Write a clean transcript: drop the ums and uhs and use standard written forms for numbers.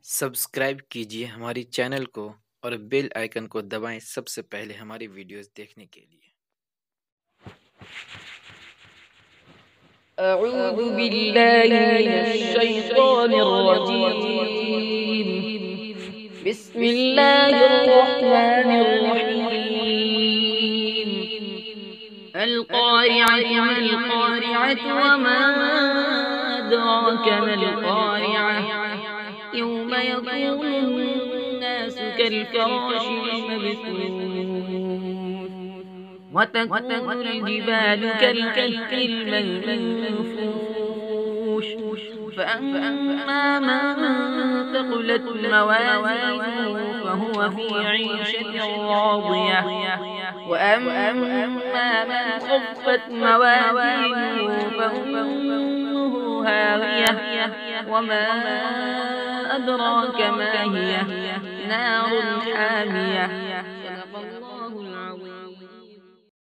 सब्सक्राइब कीजिए हमारी चैनल को और बेल आइकन को दबाएं सबसे पहले हमारी वीडियोस देखने के लिए। أعوذ بالله من الشيطان الرجيم. بسم الله الرحمن الرحيم. القارعة ما القارعة وما أدراك ما القارعة يوم يكون الناس كالفراش المبثوث وتكون الجبال كالعهن المنفوش فأما من ثقلت موازينه فهو في عيشة راضية وأما من خفت موازينه فأمه هاوية وما أدراك ما هي نار حامية. صدق الله العظيم.